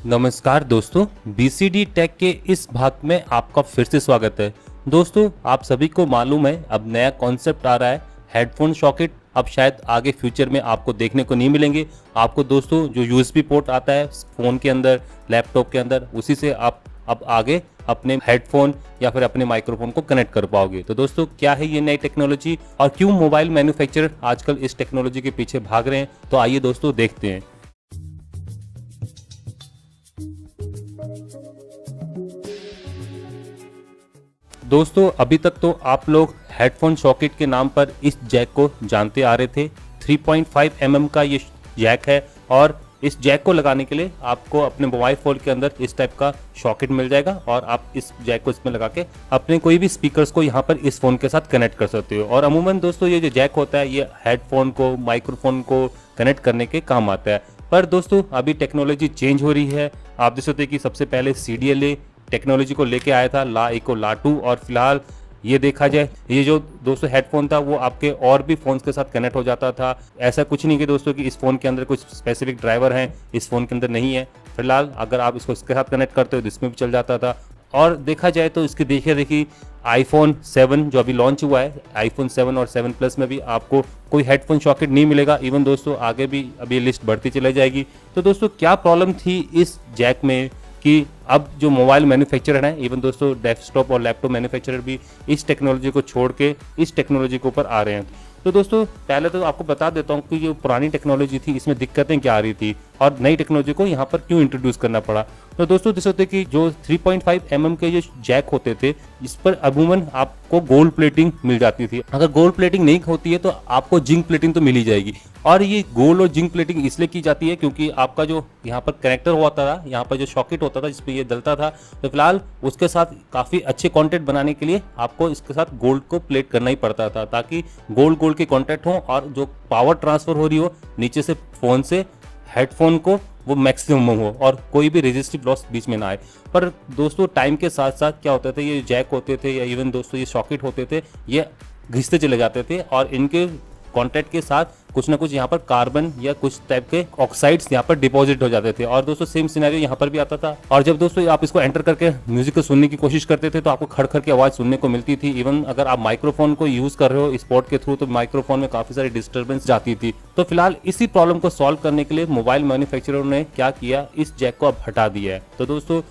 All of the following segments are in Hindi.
नमस्कार दोस्तों, बीसीडी टेक के इस भाग में आपका फिर से स्वागत है। दोस्तों, आप सभी को मालूम है अब नया कॉन्सेप्ट आ रहा है हेडफोन सॉकेट। अब शायद आगे फ्यूचर में आपको देखने को नहीं मिलेंगे। आपको दोस्तों जो यूएसबी पोर्ट आता है फ़ोन के अंदर, लैपटॉप के अंदर, उसी से आप अब आगे अपने हेडफोन या फिर अपने माइक्रोफोन को कनेक्ट कर पाओगे। तो दोस्तों, क्या है ये नई टेक्नोलॉजी और क्यों मोबाइल मैन्युफैक्चरर आजकल इस टेक्नोलॉजी के पीछे भाग रहे हैं, तो आइए दोस्तों देखते हैं। दोस्तों, अभी तक तो आप लोग हेडफोन सॉकेट के नाम पर इस जैक को जानते आ रहे थे। 3.5 mm का ये जैक है और इस जैक को लगाने के लिए आपको अपने मोबाइल फ़ोन के अंदर इस टाइप का सॉकेट मिल जाएगा और आप इस जैक को इसमें लगा के अपने कोई भी स्पीकर्स को यहाँ पर इस फ़ोन के साथ कनेक्ट कर सकते हो। और अमूमन दोस्तों ये जो जैक होता है ये हेडफोन को, माइक्रोफोन को कनेक्ट करने के काम आता है। पर दोस्तों अभी टेक्नोलॉजी चेंज हो रही है। आप देख सकते हैं कि सबसे पहले CDLA टेक्नोलॉजी को लेके आया था, ला 1 और ला 2, और फिलहाल ये देखा जाए ये जो दोस्तों हेडफोन था वो आपके और भी फ़ोन्स के साथ कनेक्ट हो जाता था। ऐसा कुछ नहीं कि दोस्तों कि इस फ़ोन के अंदर कुछ स्पेसिफिक ड्राइवर हैं, इस फ़ोन के अंदर नहीं है। फिलहाल अगर आप इसको इसके साथ कनेक्ट करते हो तो इसमें भी चल जाता था। और देखा जाए तो इसकी देखिए iPhone 7 जो अभी लॉन्च हुआ है, iPhone 7 और 7 Plus में भी आपको कोई हेडफोन सॉकेट नहीं मिलेगा। इवन दोस्तों आगे भी अभी लिस्ट बढ़ती चली जाएगी। तो दोस्तों क्या प्रॉब्लम थी इस जैक में कि अब जो मोबाइल मैन्युफैक्चरर हैं, इवन दोस्तों डेस्कटॉप और लैपटॉप मैन्युफैक्चरर भी इस टेक्नोलॉजी को छोड़ के इस टेक्नोलॉजी के ऊपर आ रहे हैं। तो दोस्तों पहले तो आपको बता देता हूँ कि जो पुरानी टेक्नोलॉजी थी इसमें दिक्कतें क्या आ रही थी और नई टेक्नोलॉजी को यहाँ पर क्यों इंट्रोड्यूस करना पड़ा। तो दोस्तों देख सकते कि जो 3.5 mm के जो जैक होते थे इस पर अमूमन आपको गोल्ड प्लेटिंग मिल जाती थी। अगर गोल्ड प्लेटिंग नहीं होती है तो आपको जिंक प्लेटिंग तो मिल ही जाएगी। और ये गोल्ड और जिंक प्लेटिंग इसलिए की जाती है क्योंकि आपका जो यहाँ पर कनेक्टर होता था, यहाँ पर जो सॉकेट होता था जिसपे ये डलता था, तो फिलहाल उसके साथ काफ़ी अच्छे कॉन्टैक्ट बनाने के लिए आपको इसके साथ गोल्ड को प्लेट करना ही पड़ता था ताकि गोल्ड के कॉन्टैक्ट हो और जो पावर ट्रांसफ़र हो रही हो नीचे से फ़ोन से हेडफोन को वो मैक्सिमम हो और कोई भी रेजिस्टिव लॉस बीच में ना आए। पर दोस्तों टाइम के साथ साथ क्या होता था, ये जैक होते थे या इवन दोस्तों ये सॉकेट होते थे, ये घिसते चले जाते थे और इनके कॉन्टैक्ट के साथ कुछ ना कुछ यहाँ पर कार्बन या कुछ टाइप के ऑक्साइड्स यहाँ पर डिपॉजिट हो जाते थे। और दोस्तों सेम सिनेरियो यहाँ पर भी आता था। और जब दोस्तों आप इसको एंटर करके म्यूजिक को सुनने की कोशिश करते थे तो आपको खड़ खड़ की आवाज़ सुनने को मिलती थी। इवन अगर आप माइक्रोफोन को यूज़ कर रहे हो स्पॉट के थ्रू तो माइक्रोफोन में काफ़ी सारी डिस्टर्बेंस जाती थी। तो फिलहाल इसी प्रॉब्लम को सॉल्व करने के लिए मोबाइल मैन्युफैक्चरर ने क्या किया, इस जैक को अब हटा दिया है। तो दोस्तों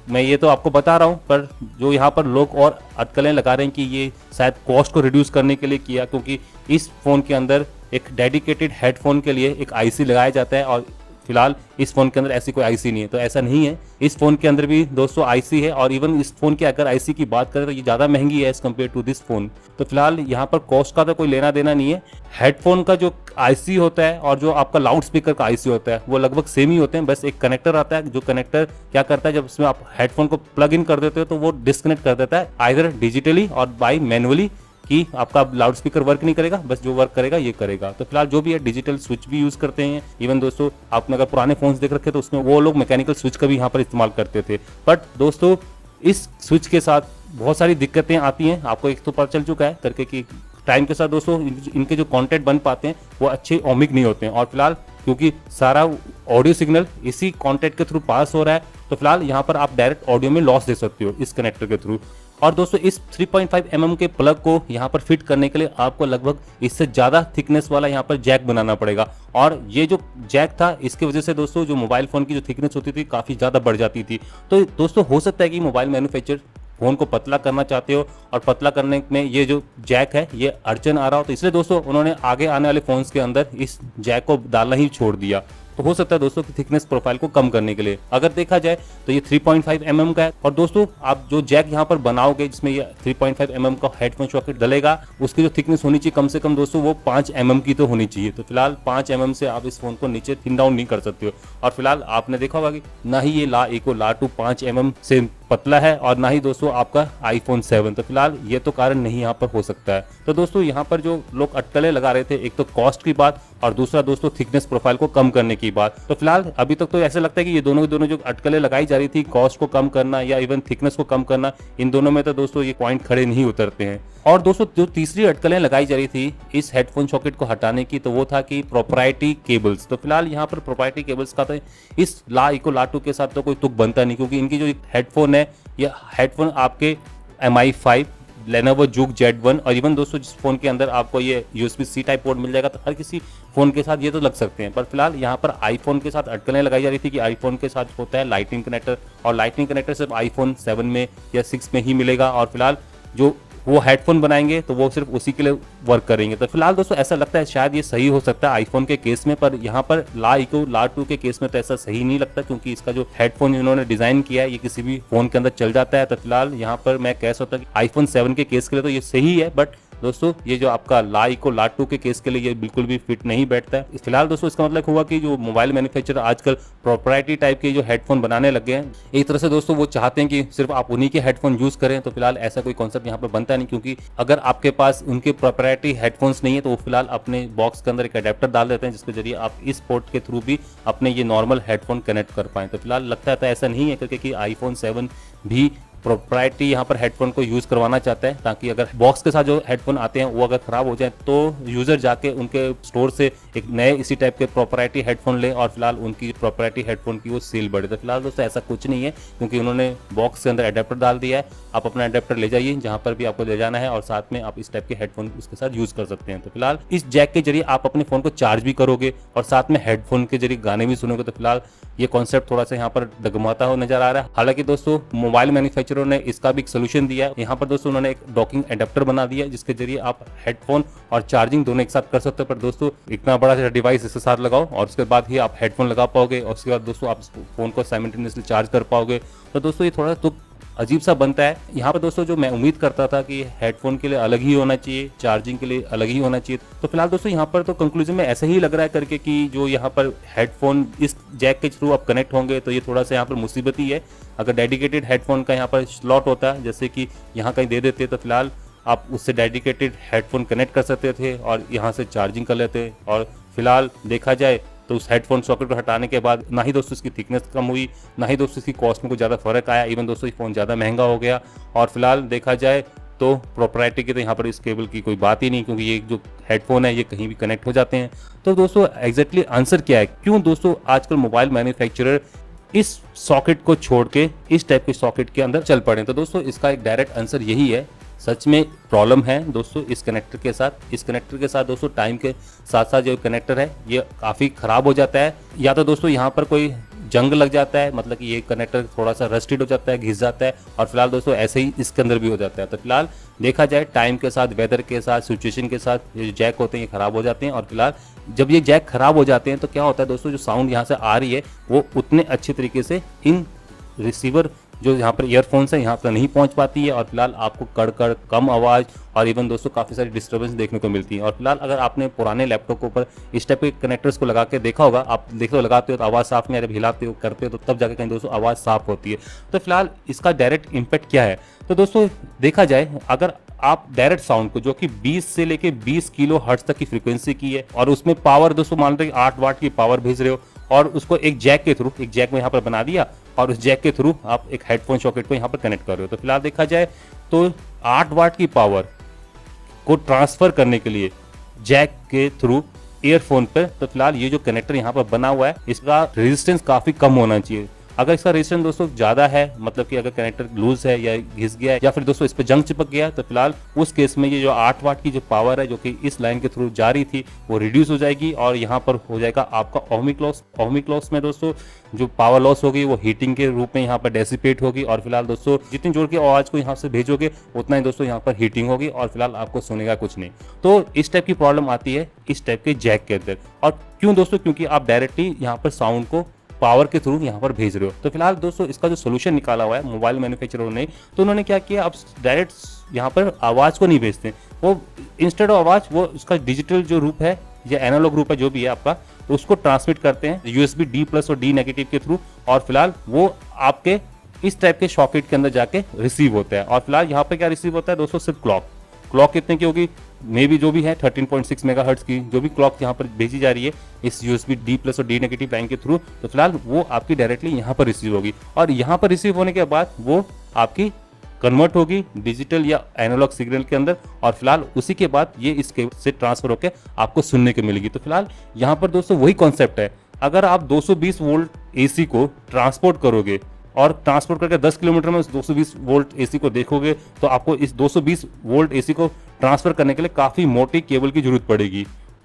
मैं ये तो आपको बता रहा हूँ, पर जो यहाँ पर लोग और अटकलें लगा रहे हैं कि ये शायद कॉस्ट को रिड्यूस करने के लिए किया, क्योंकि इस फ़ोन के अंदर एक डेडिकेटेड हेडफोन के लिए एक आईसी लगाया जाता है और फिलहाल इस फ़ोन के अंदर ऐसी कोई आईसी नहीं है। तो ऐसा नहीं है, इस फ़ोन के अंदर भी दोस्तों आईसी है। और इवन इस फ़ोन की अगर आईसी की बात करें तो ये ज़्यादा महंगी है as compare to this phone. तो फिलहाल यहाँ पर कॉस्ट का तो कोई लेना देना नहीं है। हेडफोन का जो आईसी होता है और जो आपका लाउड स्पीकर का आईसी होता है वो लगभग सेम ही होते हैं। बस एक कनेक्टर आता है, जो कनेक्टर क्या करता है, जब इसमें आप हेडफोन को प्लग इन कर देते हो तो वो डिस्कनेक्ट कर देता है आइदर डिजिटली और बाई मैनुअली, कि आपका लाउड स्पीकर वर्क नहीं करेगा, बस जो वर्क करेगा ये करेगा। तो फिलहाल जो भी है डिजिटल स्विच भी यूज़ करते हैं। इवन दोस्तों आपने अगर पुराने फोन्स देख रखे तो उसमें वो लोग मैकेनिकल स्विच का भी यहाँ पर इस्तेमाल करते थे। बट दोस्तों इस स्विच के साथ बहुत सारी दिक्कतें आती हैं। आपको एक तो पता चल चुका है करके कि टाइम के साथ दोस्तों इनके जो कॉन्टेंट बन पाते हैं वो अच्छे ओमिक नहीं होते हैं। और फिलहाल क्योंकि सारा ऑडियो सिग्नल इसी कॉन्टैक्ट के थ्रू पास हो रहा है तो फिलहाल यहाँ पर आप डायरेक्ट ऑडियो में लॉस दे सकते हो इस कनेक्टर के थ्रू। और दोस्तों इस 3.5 mm के प्लग को यहाँ पर फिट करने के लिए आपको लगभग इससे ज़्यादा थिकनेस वाला यहाँ पर जैक बनाना पड़ेगा। और ये जो जैक था इसकी वजह से दोस्तों जो मोबाइल फ़ोन की जो थिकनेस होती थी काफ़ी ज़्यादा बढ़ जाती थी। तो दोस्तों हो सकता है कि मोबाइल मैन्युफैक्चरर फ़ोन को पतला करना चाहते हो और पतला करने में ये जो जैक है ये अड़चन आ रहा हो, तो इसलिए दोस्तों उन्होंने आगे आने वाले फ़ोन्स के अंदर इस जैक को डालना ही छोड़ दिया। तो हो सकता है दोस्तों की थिकनेस प्रोफाइल को कम करने के लिए अगर देखा जाए तो ये 3.5 mm का है। और दोस्तों आप जो जैक यहाँ पर बनाओगे जिसमें ये 3.5 mm का हेडफोन सॉकेट डलेगा उसकी जो थिकनेस होनी चाहिए कम से कम दोस्तों वो 5 mm की तो होनी चाहिए। तो फिलहाल 5 mm से आप इस फोन को नीचे थिन डाउन नहीं कर सकते हो। और फिलहाल आपने देखा होगा कि ना ही ये ला 1 और ला 2 5 mm से पतला है और ना ही दोस्तों आपका आईफोन 7। तो फिलहाल ये तो कारण नहीं यहाँ पर हो सकता है। तो दोस्तों यहाँ पर जो लोग अटकलें लगा रहे थे, एक तो कॉस्ट की बात और दूसरा दोस्तों थिकनेस प्रोफाइल को कम करने की बात। तो फिलहाल अभी तक तो ऐसा लगता है कि ये दोनों जो अटकलें लगाई जा रही थी, कॉस्ट को कम करना या इवन थिकनेस को कम करना, इन दोनों में तो दोस्तों ये पॉइंट खड़े नहीं उतरते हैं। और दोस्तों जो तीसरी अटकलें लगाई जा रही थी इस हेडफोन सॉकेट को हटाने की, तो वो था कि प्रोप्राइटरी केबल्स। तो फिलहाल यहाँ पर प्रोप्राइटरी केबल्स का तो इस ला इको ला 2 के साथ तो कोई तुक बनता नहीं, क्योंकि इनकी जो हेडफोन है, ये हेडफोन आपके MI5, Lenovo Juke Z1 और इवन दोस्तों जिस फोन के अंदर आपको ये USB-C टाइप पोर्ट मिल जाएगा, तो हर किसी फोन के साथ ये तो लग सकते हैं। पर फिलहाल यहाँ पर आईफोन के साथ अटकलें लगाई जा रही थी कि आईफोन के साथ होता है लाइटनिंग कनेक्टर, और लाइटनिंग कनेक्टर सिर्फ आईफोन 7 में या 6 में ही मिलेगा, और फिलहाल जो वो हेडफोन बनाएंगे तो वो सिर्फ उसी के लिए वर्क करेंगे। तो फिलहाल दोस्तों ऐसा लगता है शायद ये सही हो सकता है आईफोन के केस में, पर यहाँ पर ला इको ला 2 के केस में तो ऐसा सही नहीं लगता, क्योंकि इसका जो हेडफोन इन्होंने डिजाइन किया है ये किसी भी फोन के अंदर चल जाता है। तो फिलहाल यहाँ पर मैं कह सकता हूँ कि आईफोन 7 के केस के लिए तो ये सही है, बट दोस्तों ये जो आपका ला इको ला 2 के केस के लिए ये बिल्कुल भी फिट नहीं बैठता है। फिलहाल दोस्तों इसका मतलब हुआ कि जो मोबाइल मैन्युफैक्चरर आजकल प्रोप्राइटरी टाइप के जो हेडफोन बनाने लग गए हैं, एक तरह से दोस्तों वो चाहते हैं कि सिर्फ आप उन्हीं के हेडफोन यूज करें। तो फिलहाल ऐसा कोई कॉन्सेप्ट यहाँ पर बनता नहीं, क्योंकि अगर आपके पास उनके प्रोप्राइटरी हेडफोन्स नहीं है तो वो फिलहाल अपने बॉक्स के अंदर एक अडेप्टर डाल देते हैं, जिसके जरिए आप इस पोर्ट के थ्रू भी अपने ये नॉर्मल हेडफोन कनेक्ट कर पाएं। तो फिलहाल लगता है तो ऐसा नहीं है, क्योंकि आईफोन 7 भी प्रोप्राइटरी यहाँ पर हेडफोन को यूज करवाना चाहता है, ताकि अगर बॉक्स के साथ जो हेडफोन आते हैं वो अगर खराब हो जाए तो यूजर जाके उनके स्टोर से एक नए इसी टाइप के प्रोप्राइटरी हेडफोन ले और फिलहाल उनकी प्रोप्राइटरी हेडफोन की वो सेल बढ़े। तो फिलहाल दोस्तों ऐसा कुछ नहीं है, क्योंकि उन्होंने बॉक्स के अंदर अडेप्टर डाल दिया है। आप अपना अडेप्टर ले जाइए जहाँ पर भी आपको ले जाना है और साथ में आप इस टाइप के हेडफोन उसके साथ यूज कर सकते हैं। तो फिलहाल इस जैक के जरिए आप अपने फोन को चार्ज भी करोगे और साथ में हेडफोन के जरिए गाने भी सुनोगे। तो फिलहाल ये कॉन्सेप्ट थोड़ा सा यहाँ पर डगमगाता हुआ नजर आ रहा है। हालांकि दोस्तों मोबाइल मैन्युफैक्चररों ने इसका भी सोल्यूशन दिया है। यहाँ पर दोस्तों उन्होंने एक डॉकिंग एडेप्टर बना दिया है, जिसके जरिए आप हेडफोन और चार्जिंग दोनों एक साथ कर सकते हो। पर दोस्तों इतना बड़ा सा डिवाइस इसके साथ लगाओ और उसके बाद ही आप हेडफोन लगा पाओगे और उसके बाद दोस्तों आप फोन को साइमल्टेनियसली चार्ज कर पाओगे। तो दोस्तों ये थोड़ा तो अजीब सा बनता है। यहाँ पर दोस्तों जो मैं उम्मीद करता था कि हेडफोन के लिए अलग ही होना चाहिए, चार्जिंग के लिए अलग ही होना चाहिए, तो फिलहाल दोस्तों यहाँ पर तो कंक्लूजन में ऐसा ही लग रहा है करके कि जो यहाँ पर हेडफोन इस जैक के थ्रू आप कनेक्ट होंगे तो ये थोड़ा सा यहाँ पर मुसीबत ही है। अगर डेडिकेटेड हेडफोन का यहाँ पर स्लॉट होता है, जैसे कि यहाँ कहीं दे देते, तो फिलहाल आप उससे डेडिकेटेड हेडफोन कनेक्ट कर सकते थे और यहाँ से चार्जिंग कर लेते। और फिलहाल देखा जाए तो उस हेडफोन सॉकेट को हटाने के बाद ना ही दोस्तों इसकी थिकनेस कम हुई, ना ही दोस्तों इसकी कॉस्ट में कुछ ज़्यादा फर्क आया। इवन दोस्तों ये फ़ोन ज़्यादा महंगा हो गया। और फिलहाल देखा जाए तो प्रोप्राइटरी की तो यहाँ पर इस केबल की कोई बात ही नहीं, क्योंकि ये जो हेडफोन है ये कहीं भी कनेक्ट हो जाते हैं। तो दोस्तों एग्जैक्टली आंसर क्या है, क्यों दोस्तों आजकल मोबाइल मैन्युफैक्चरर इस सॉकेट को छोड़ के इस टाइप के सॉकेट के अंदर चल पड़े? तो दोस्तों इसका एक डायरेक्ट आंसर यही है, सच में प्रॉब्लम है दोस्तों इस कनेक्टर के साथ। इस कनेक्टर के साथ दोस्तों टाइम के साथ साथ जो कनेक्टर है ये काफ़ी ख़राब हो जाता है, या तो दोस्तों यहाँ पर कोई जंग लग जाता है, मतलब कि ये कनेक्टर थोड़ा सा रस्टेड हो जाता है, घिस जाता है। और फिलहाल दोस्तों ऐसे ही इसके अंदर भी हो जाता है। तो फिलहाल देखा जाए टाइम के साथ, वेदर के साथ, सिचुएशन के साथ ये जैक होते हैं ये ख़राब हो जाते हैं। और फिलहाल जब ये जैक ख़राब हो जाते हैं तो क्या होता है दोस्तों, जो साउंड यहाँ से आ रही है वो उतने अच्छे तरीके से इन रिसीवर जो यहाँ पर ईयरफोन्स है यहाँ पर नहीं पहुँच पाती है। और फिलहाल आपको कड़ कम आवाज़ और इवन दोस्तों काफ़ी सारी डिस्टर्बेंस देखने को मिलती है। और फिलहाल अगर आपने पुराने लैपटॉप के ऊपर इस टाइप के कनेक्टर्स को लगा के देखा होगा, आप देखो लगाते हो तो आवाज़ साफ नहीं आ रही, हिलाते हो करते हो तो तब जाकर कहीं दोस्तों आवाज़ साफ होती है। तो फिलहाल इसका डायरेक्ट इम्पैक्ट क्या है, तो दोस्तों देखा जाए अगर आप डायरेक्ट साउंड को जो कि 20 से लेके 20 किलो हर्ट्ज तक की फ्रीक्वेंसी की है और उसमें पावर दोस्तों मान लो 8 वाट की पावर भेज रहे हो और उसको एक जैक के थ्रू, एक जैक में यहाँ पर बना दिया और उस जैक के थ्रू आप एक हेडफोन सॉकेट को यहाँ पर कनेक्ट कर रहे हो, तो फिलहाल देखा जाए तो 8 वाट की पावर को ट्रांसफर करने के लिए जैक के थ्रू ईयरफोन पर, तो फिलहाल ये जो कनेक्टर यहाँ पर बना हुआ है इसका रेजिस्टेंस काफी कम होना चाहिए। अगर इसका रेजिस्टेंस दोस्तों ज्यादा है, मतलब कि अगर कनेक्टर लूज है या घिस गया है या फिर दोस्तों इस पर जंग चिपक गया है, तो फिलहाल उस केस में ये जो 8 वाट की जो पावर है जो कि इस लाइन के थ्रू जा रही थी वो रिड्यूस हो जाएगी और यहाँ पर हो जाएगा आपका ओहमिक लॉस। ओहमिक लॉस में दोस्तों जो पावर लॉस होगी वो हीटिंग के रूप में यहाँ पर डेसिपेट होगी और फिलहाल दोस्तों जितनी जोर की आवाज को यहाँ से भेजोगे उतना ही दोस्तों यहाँ पर हीटिंग होगी और फिलहाल आपको सुनेगा कुछ नहीं। तो इस टाइप की प्रॉब्लम आती है इस टाइप के जैक के अंदर। और क्यों दोस्तों, क्योंकि आप डायरेक्टली यहाँ पर साउंड को पावर के थ्रू यहाँ पर भेज रहे हो। तो फिलहाल दोस्तों इसका जो सोल्यूशन निकाला हुआ है मोबाइल मैन्युफैक्चररों ने, तो उन्होंने क्या किया, अब डायरेक्ट यहाँ पर आवाज़ को नहीं भेजते, वो इंस्टेड ऑफ आवाज़ वो उसका डिजिटल जो रूप है या एनालॉग रूप है जो भी है आपका, उसको ट्रांसमिट करते हैं USB D+ और D- के थ्रू और फिलहाल वो आपके इस टाइप के सॉकेट के अंदर जाके रिसीव होता है। और फिलहाल यहाँ पे क्या रिसीव होता है दोस्तों, सिर्फ क्लॉक कितने की होगी, मे भी जो भी है 13.6 मेगाहर्ट्ज की जो भी क्लॉक यहाँ पर भेजी जा रही है इस USB D+ और D- लाइन के थ्रू, तो फिलहाल वो आपकी डायरेक्टली यहाँ पर रिसीव होगी। और यहाँ पर रिसीव होने के बाद वो आपकी कन्वर्ट होगी डिजिटल या एनालॉग सिग्नल के अंदर, और फिलहाल उसी के बाद ये इस केबल से ट्रांसफर होकर आपको सुनने को मिलेगी। तो फिलहाल यहाँ पर दोस्तों वही कॉन्सेप्ट है, अगर आप 220 वोल्ट AC को ट्रांसपोर्ट करोगे और ट्रांसपोर्ट करके 10 किलोमीटर में उस 220 वोल्ट AC को देखोगे, तो आपको इस 220 वोल्ट AC को ट्रांसफर करने के लिए काफ़ी मोटी केबल की जरूरत पड़ेगी।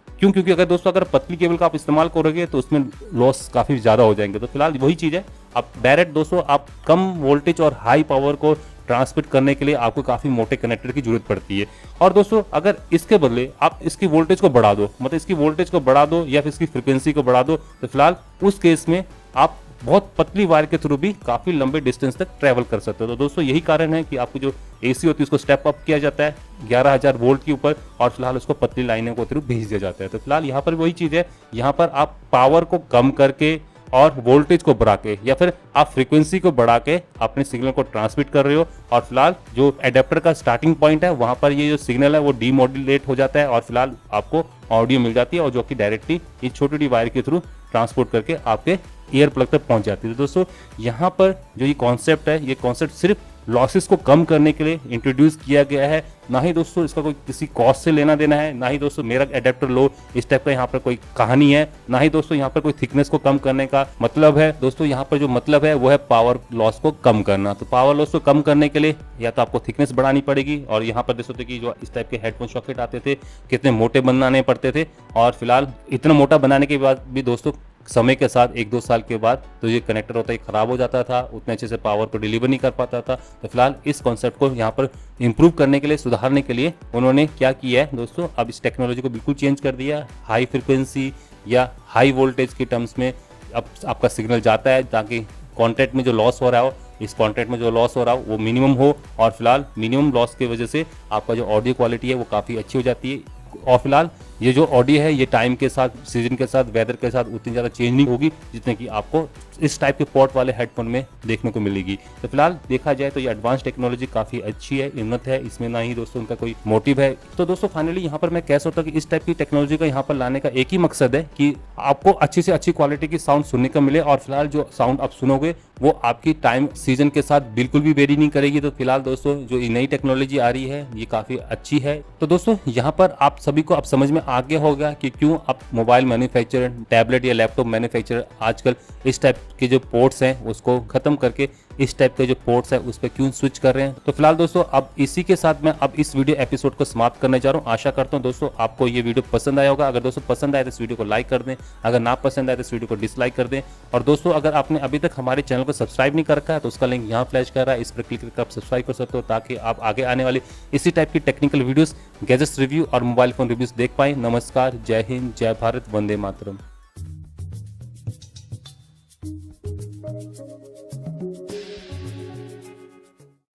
क्यों? क्योंकि अगर दोस्तों अगर पतली केबल का आप इस्तेमाल करोगे तो उसमें लॉस काफ़ी ज़्यादा हो जाएंगे। तो फिलहाल वही चीज़ है, आप डायरेक्ट दोस्तों आप कम वोल्टेज और हाई पावर को ट्रांसमिट करने के लिए आपको काफ़ी मोटे कनेक्टर की जरूरत पड़ती है। और दोस्तों अगर इसके बदले आप इसकी वोल्टेज को बढ़ा दो, मतलब इसकी वोल्टेज को बढ़ा दो या फिर इसकी फ्रिक्वेंसी को बढ़ा दो, तो फिलहाल उस केस में आप बहुत पतली वायर के थ्रू भी काफ़ी लंबे डिस्टेंस तक ट्रैवल कर सकते हो। तो दोस्तों यही कारण है कि आपको जो AC होती है उसको स्टेप अप किया जाता है 11,000 वोल्ट के ऊपर, और फिलहाल उसको पतली लाइनों को थ्रू भेज दिया जाता है। तो फिलहाल यहाँ पर वही चीज़ है, यहाँ पर आप पावर को कम करके और वोल्टेज को बढ़ा के या फिर आप फ्रीक्वेंसी को बढ़ा के अपने सिग्नल को ट्रांसमिट कर रहे हो, और फिलहाल जो एडेप्टर का स्टार्टिंग पॉइंट है वहाँ पर ये जो सिग्नल है वो डीमॉड्यूलेट हो जाता है, और फिलहाल आपको ऑडियो मिल जाती है, और जो कि डायरेक्टली इस छोटी वायर के थ्रू ट्रांसपोर्ट करके आपके ईयर प्लग तक पहुंच जाती है। तो दोस्तों यहाँ पर जो ये कॉन्सेप्ट है, ये कॉन्सेप्ट सिर्फ लॉसेस को कम करने के लिए इंट्रोड्यूस किया गया है, ना ही दोस्तों इसका कोई किसी कॉस्ट से लेना देना है, ना ही दोस्तों मेरा एडेप्टर लो इस टाइप का यहाँ पर कोई कहानी है, ना ही दोस्तों यहाँ पर कोई थिकनेस को कम करने का मतलब है। दोस्तों यहाँ पर जो मतलब है वो है पावर लॉस को कम करना। तो पावर लॉस को कम करने के लिए या तो आपको थिकनेस बढ़ानी पड़ेगी, और यहाँ पर दोस्तों कि जो इस टाइप के हेडफोन सॉकेट आते थे कितने मोटे बनाने पड़ते थे, और फिलहाल इतना मोटा बनाने के बाद भी दोस्तों समय के साथ 1-2 साल के बाद तो ये कनेक्टर होता है खराब हो जाता था, उतने अच्छे से पावर को डिलीवर नहीं कर पाता था। तो फिलहाल इस कॉन्सेप्ट को यहाँ पर इंप्रूव करने के लिए, सुधारने के लिए उन्होंने क्या किया है दोस्तों, अब इस टेक्नोलॉजी को बिल्कुल चेंज कर दिया। हाई फ्रिक्वेंसी या हाई वोल्टेज के टर्म्स में अब आपका सिग्नल जाता है, ताकि कॉन्टैक्ट में जो लॉस हो रहा हो, इस कॉन्टैक्ट में जो लॉस हो रहा हो वो मिनिमम हो, और फिलहाल मिनिमम लॉस की वजह से आपका जो ऑडियो क्वालिटी है वो काफ़ी अच्छी हो जाती है। और फिलहाल ये जो ऑडियो है ये टाइम के साथ, सीजन के साथ, वेदर के साथ उतनी ज़्यादा चेंज नहीं होगी जितने कि आपको इस टाइप के पोर्ट वाले हेडफोन में देखने को मिलेगी। तो फिलहाल देखा जाए तो ये एडवांस टेक्नोलॉजी काफ़ी अच्छी है, उन्नत है, इसमें ना ही दोस्तों उनका कोई मोटिव है। तो दोस्तों फाइनली यहाँ पर मैं कह सकता हूँ कि इस टाइप की टेक्नोलॉजी का यहाँ पर लाने का एक ही मकसद है कि आपको अच्छी से अच्छी क्वालिटी की साउंड सुनने को मिले, और फिलहाल जो साउंड आप सुनोगे वो आपकी टाइम सीजन के साथ बिल्कुल भी वेरी नहीं करेगी। तो फिलहाल दोस्तों जो नई टेक्नोलॉजी आ रही है ये काफ़ी अच्छी है। तो दोस्तों यहाँ पर आप सभी को अब समझ में आ गया होगा कि क्यों अब मोबाइल मैन्युफैक्चरर, टैबलेट या लैपटॉप मैन्युफैक्चरर आजकल इस टाइप के जो पोर्ट्स हैं उसको खत्म करके इस टाइप के जो पोर्ट्स है उस पर क्यों स्विच कर रहे हैं। तो फिलहाल दोस्तों अब इसी के साथ मैं अब इस वीडियो एपिसोड को समाप्त करने जा रहा हूँ। आशा करता हूँ दोस्तों आपको ये वीडियो पसंद आया होगा। अगर दोस्तों पसंद आए तो इस वीडियो को लाइक कर दें, अगर ना पसंद आए तो इस वीडियो को डिसलाइक कर दें। और दोस्तों अगर आपने अभी तक हमारे चैनल को सब्सक्राइब नहीं कर रखा है तो उसका लिंक यहाँ फ्लैश कर रहा है, इस पर क्लिक करके आप सब्सक्राइब कर सकते हो, ताकि आप आगे आने वाली इसी टाइप की टेक्निकल वीडियोस, गैजेट्स रिव्यू और मोबाइल फोन रिव्यूज देख पाएं। नमस्कार, जय हिंद, जय भारत, वंदे मातरम।